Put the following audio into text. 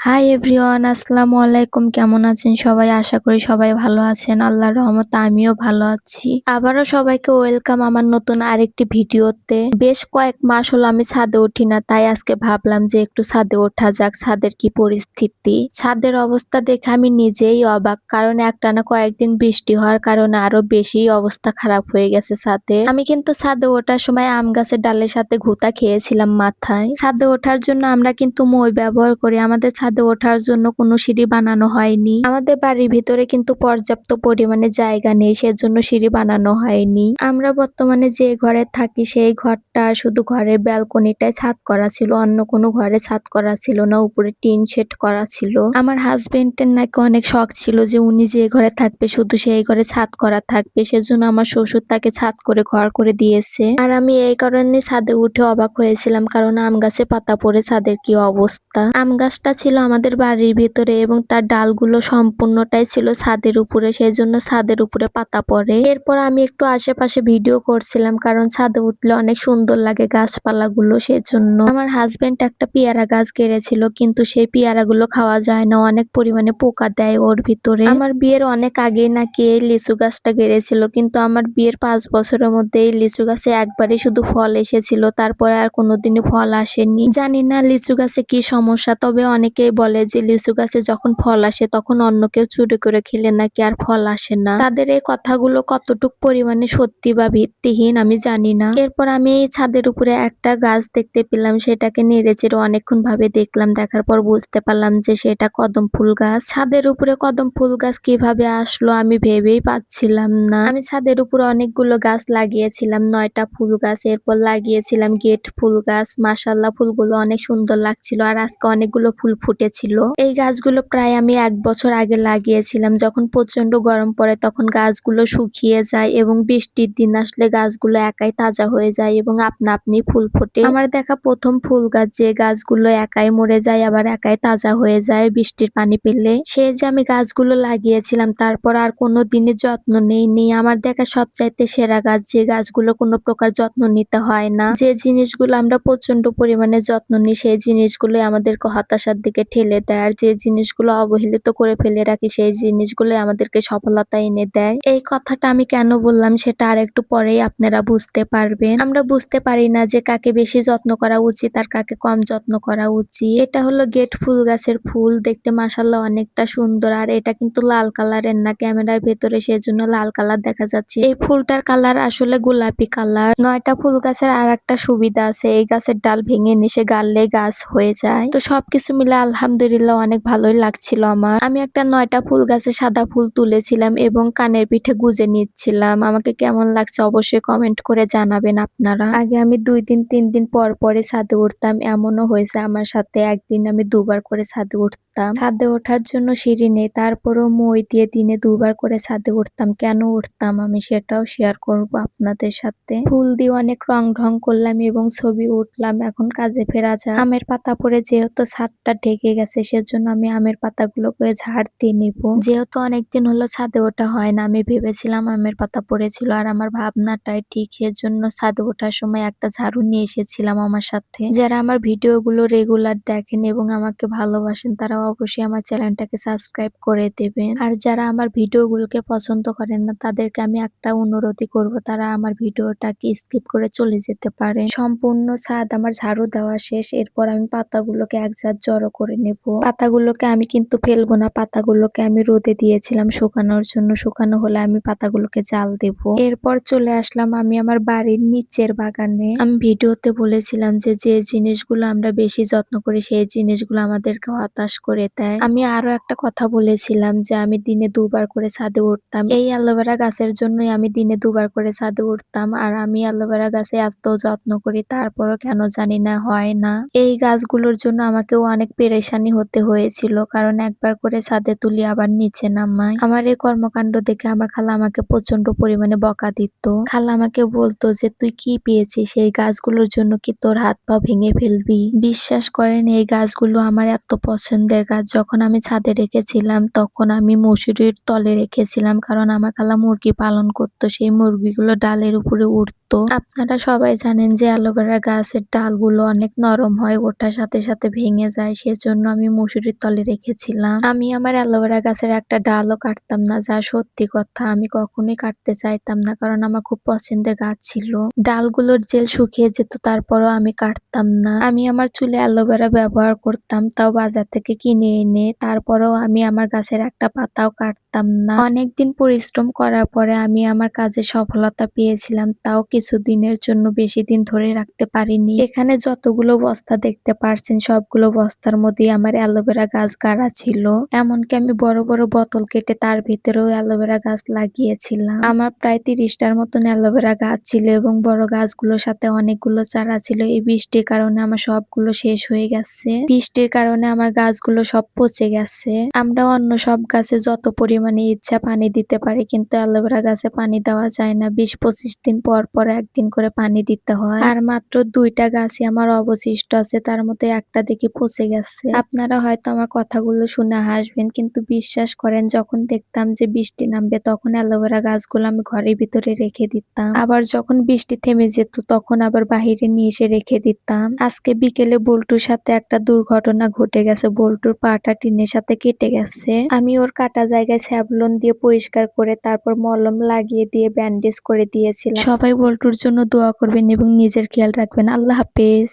Hi everyone, আসসালামু আলাইকুম। কেমন আছেন সবাই? আশা করি সবাই ভালো আছেন। আল্লাহর রহমতে আমিও ভালো আছি। আবারও সবাইকে ওয়েলকাম আমার নতুন আরেকটি ভিডিওতে। বেশ কয়েক মাস হলো আমি ছাদে উঠি না, তাই আজকে ভাবলাম যে একটু ছাদে ওঠা যাক। ছাদের কি পরিস্থিতি, ছাদের অবস্থা দেখে আমি নিজেই অবাক, কারণ একটানা কয়েকদিন বৃষ্টি হওয়ার কারণে আরো বেশি অবস্থা খারাপ হয়ে গেছে ছাদে। আমি কিন্তু ছাদে ওঠার সময় আম গাছের ডালের সাথে ঘুতা খেয়েছিলাম মাথায়। ছাদে ওঠার জন্য আমরা কিন্তু মই ব্যবহার করি। আমাদের ছাদে ওঠার জন্য কোনো সিঁড়ি বানানো হয়নি। আমাদের বাড়ির ভিতরে কিন্তু পর্যাপ্ত পরিমাণে জায়গা নেই, সেজন্য সিঁড়ি বানানো হয়নি। আমরা বর্তমানে যে ঘরে থাকি সেই ঘরটা শুধু ঘরের ব্যালকনিটায় ছাদ করা ছিল, অন্য কোনো ঘরে ছাদ করা ছিল না। উপরে টিন শেড করা ছিল। আমার হাজবেন্ডের নাকি অনেক শখ ছিল যে উনি যে ঘরে থাকবে শুধু সেই ঘরে ছাদ করা থাকবে, সেজন্য আমার শ্বশুর তাকে ছাদ করে ঘর করে দিয়েছে। আর আমি এই কারণে ছাদে উঠে অবাক হয়েছিলাম, কারণ আম গাছে পাতা পড়ে ছাদের কি অবস্থা। আম গাছটা ছিল আমাদের বাড়ির ভিতরে এবং তার ডালগুলো সম্পূর্ণটাই ছিল ছাদের উপরে, সেই জন্য ছাদের উপরে পাতা পড়ে। এরপর আমি একটু আশেপাশে ভিডিও করছিলাম, কারণ ছাদে উঠলে অনেক সুন্দর লাগে গাছপালাগুলো, সেজন্য। আমার হাজবেন্ড একটা পেয়ারা গাছ গেড়েছিল, কিন্তু সেই পেয়ারাগুলো খাওয়া যায় না, অনেক পরিমাণে পোকা দেয় ওর ভিতরে। আমার বিয়ের অনেক আগে নাকি এই লিচু গাছটা গেড়েছিল, কিন্তু আমার বিয়ের 5 বছরের মধ্যে এই লিচু গাছে একবারই শুধু ফল এসেছিল, তারপরে আর কোনোদিনই ফল আসেনি। জানি না লিচু গাছে কি সমস্যা, তবে অনেকেই বলে যে লিচু গাছে যখন ফল আসে তখন অন্য কেউ চুরি করে খেলে নাকি আর ফল আসে না। তাদের এই কথাগুলো কতটুক পরিমাণে সত্যি বা ভিত্তিহীন আমি জানি না। এরপর আমি এই ছাদের উপরে একটা গাছ দেখতে পেলাম, সেটাকে নেড়েচেড়ে অনেকক্ষণ ভাবে দেখলাম। দেখার পর বুঝতে পারলাম যে সেটা কদম ফুল গাছ। ছাদের উপরে কদম ফুল গাছ কিভাবে আসলো আমি ভেবেই পাচ্ছিলাম না। আমি ছাদের উপরে অনেকগুলো গাছ লাগিয়েছিলাম, 9টা ফুল গাছ। এরপর লাগিয়েছিলাম গেট ফুল গাছ। মাশাআল্লাহ, ফুলগুলো অনেক সুন্দর লাগছিল, আর আজকে অনেকগুলো ফুল ফুটেছিল। এই গাছগুলো প্রায় আমি 1 বছর আগে লাগিয়েছিলাম। যখন প্রচন্ড গরম পড়ে তখন গাছগুলো শুকিয়ে যায় এবং বৃষ্টির দিন আসলে গাছগুলো একাই তাজা হয়ে যায় এবং আপনা আপনি ফুল ফোটে। আমার দেখা প্রথম ফুল গাছ, যে গাছগুলো একাই মরে যায় আবার একাই তাজা হয়ে যায় বৃষ্টির পানি পেলে। সে যে আমি গাছগুলো লাগিয়েছিলাম, তারপর আর কোনো দিনের যত্ন নেইনি। আমার দেখা সবচাইতে সেরা গাছ, যে গাছগুলো কোনো প্রকার যত্ন নিতে হয় না, যে জিনিসগুলো আমরা প্রচন্ড পরিমাণে যত্ন নিই সেই জিনিসগুলো আমাদেরকে হতাশার দিকে ঠেলে দেয়, আর যে জিনিসগুলো অবহেলিত করে ফেলে রাখি সেই জিনিসগুলো আমাদেরকে সফলতা এনে দেয়। এই কথাটা আমি কেন বললাম সেটা আর একটু পরেই আপনারা বুঝতে পারবেন। আমরা বুঝতে পারি না যে কাকে বেশি যত্ন করা উচিত আর কাকে কম যত্ন করা উচিত। এটা হলো গেট ফুল গাছের ফুল, দেখতে মাশাআল্লাহ অনেকটা সুন্দর। আর এটা কিন্তু লাল কালারের না, ক্যামেরার ভেতরে সেজন্য লাল কালার দেখা যাচ্ছে। এই ফুলটার কালার আসলে গোলাপি কালার। 9টা ফুল গাছের আর একটা সুবিধা আছে, এই গাছের ডাল ভেঙে নিচে গাড়লে গাছ হয়ে যায়। তো সবকিছু মিলে আলহামদুলিল্লাহ অনেক ভালোই লাগছিল আমার। আমি একটা 9টা ফুল গাছে সাদা ফুল তুলেছিলাম এবং কানের পিঠে গুজে নিচ্ছিলাম। আমাকে কেমন লাগছে অবশ্যই কমেন্ট করে জানাবেন আপনারা। আগে আমি 2 দিন 3 দিন পর পরে ছাদে উঠতাম, এমনও হয়েছে আমার সাথে একদিন আমি 2 বার করে ছাদে উঠতাম। ছাদে ওঠার জন্য সিঁড়ি নেই, তারপরও মই দিয়ে দিনে 2 বার করে ছাদে উঠতাম। কেন উঠতাম আমি সেটাও শেয়ার করব আপনাদের সাথে। ফুল দিয়ে অনেক রং ঢং করলাম এবং ছবি উঠলাম। এখন কাজে ফেরা যাক। আমের পাতা পড়ে যেহেতু ছাদটা ঢেকে গেছে, সেজন্য আমি আমের পাতাগুলোকে ঝাড় দিয়ে নিব। যেহেতু অনেকদিন হলো ছাদে ওঠা হয় না, আমি ভেবেছিলাম আমের পাতা পড়েছিল আর আমার ভাবনাটাই ঠিক, সেজন্য ছাদে ওঠার সময় একটা ঝাড়ু নিয়ে এসেছিলাম আমার সাথে। যারা আমার ভিডিওগুলো রেগুলার দেখেন এবং আমাকে ভালোবাসেন তারা অবশ্যই আমার চ্যানেলটাকে সাবস্ক্রাইব করে দেবেন। আর যারা আমার ভিডিওগুলোকে পছন্দ করেন না তাদেরকে আমি একটা অনুরোধই করব, তারা আমার ভিডিওটাকে স্কিপ করে চলে যেতে পারে। সম্পূর্ণ ছাদ আমার ঝাড়ু দেওয়া শেষ। এরপর আমি পাতাগুলোকে একজাত জড়ো করে নেব। পাতাগুলোকে আমি কিন্তু ফেলবো না, পাতাগুলোকে আমি রোদে দিয়েছিলাম শুকানোর জন্য। শুকানো হলে আমি পাতাগুলোকে জাল দেব। এরপর চলে আসলাম আমি আমার বাড়ির নিচের বাগানে। আমি ভিডিওতে বলেছিলাম যে যে জিনিসগুলো আমরা বেশি যত্ন করি সেই জিনিসগুলো আমাদেরকে হতাশ করে দেয়। আমি আরো একটা কথা বলেছিলাম যে আমি দিনে 2 বার করে ছাদে উঠতাম। এই অ্যালোভেরা গাছের জন্যই আমি দিনে 2 বার করে ছাদে উঠতাম। আর আমি অ্যালোভেরা গাছে এত যত্ন করি, তারপরও কেন জানি না হয় না। এই গাছগুলোর জন্য আমাকেও অনেক পেরেশানি হতে হয়েছিল, কারণ একবার করে ছাদে তুলি আবার নিচে নামাই। আমার এই কর্মকাণ্ড দেখে আমার খালা আমাকে প্রচন্ড পরিমাণে বকা দিত। খালা আমাকে বলতো যে তুই কি পেয়েছিস, সেই গাছগুলোর জন্য কি তোর হাত পা ভেঙে ফেলবি? বিশ্বাস করেন এই গাছগুলো আমার এত পছন্দের গাছ। যখন আমি ছাদে রেখেছিলাম তখন আমি মশারির তলে রেখেছিলাম, কারণ আমার খালা মুরগি পালন করতো। সেই মুরগিগুলো ডালের উপরে উঠতো হতো। আপনারা সবাই জানেন যে অ্যালোভেরা গাছের ডালগুলো অনেক নরম হয়, ওঠার সাথে সাথে ভেঙে যায়, সেজন্য আমি মশারির তলে রেখেছিলাম। আমি আমার অ্যালোভেরা গাছের একটা ডালও কাটতাম না, যা সত্যি কথা। আমি কখনোই কাটতে চাইতাম না, কারণ আমার খুব পছন্দের গাছ ছিল। ডালগুলোর জেল শুকিয়ে যেত, তারপরও আমি কাটতাম না। আমি আমার চুলে অ্যালোভেরা ব্যবহার করতাম, তাও বাজার থেকে কিনে এনে। তারপরেও আমি আমার গাছের একটা পাতাও কাটতাম না। অনেকদিন পরিশ্রম করার পরে আমি আমার কাজে সফলতা পেয়েছিলাম, তাও কিছুদিনের জন্য, বেশি দিন ধরে রাখতে পারিনি। এখানে যতগুলো বস্তা দেখতে পারছেন, সবগুলো বস্তার মধ্যেই আমার অ্যালোভেরা গাছ গাড়া ছিল। এমনকি আমি বড় বড় বোতল কেটে তার ভিতরেও অ্যালোভেরা গাছ লাগিয়েছিলাম। আমার প্রায় 30টার মতন অ্যালোভেরা গাছ ছিল এবং বড় গাছগুলোর সাথে অনেকগুলো চারা ছিল। এই বৃষ্টির কারণে আমার সবগুলো শেষ হয়ে গেছে। বৃষ্টির কারণে আমার গাছগুলো সব পচে গেছে। আমরা অন্য সব গাছে যত পরিমাণে ইচ্ছা পানি দিতে পারি, কিন্তু অ্যালোভেরা গাছে পানি দেওয়া যায় না। 20-25 দিন পর পর একদিন করে পানি দিতে হয়। আর মাত্র 2টা গাছই আমার অবশিষ্ট আছে, তার মধ্যে একটা দেখি পচে গেছে। আপনারা হয়তো আমার কথাগুলো শুনে হাসবেন, কিন্তু বিশ্বাস করেন, যখন দেখতাম যে বৃষ্টি নামবে, তখন অ্যালোভেরা গাছগুলো আমি ঘরের ভিতরে রেখে দিতাম। আবার যখন বৃষ্টি থেমে যেত, তখন আবার বাহিরে নিয়ে এসে রেখে দিতাম। আজকে বিকেলে বল্টুর সাথে একটা দুর্ঘটনা ঘটে গেছে। বল্টুর পাটা টিনের সাথে কেটে গেছে। আমি ওর কাটা জায়গায় স্যাভলন দিয়ে পরিষ্কার করে তারপর মলম লাগিয়ে দিয়ে ব্যান্ডেজ করে দিয়েছিলাম। সবাই বল্টুর জন্য দোয়া করবেন এবং নিজের খেয়াল রাখবেন। আল্লাহ হাফেজ।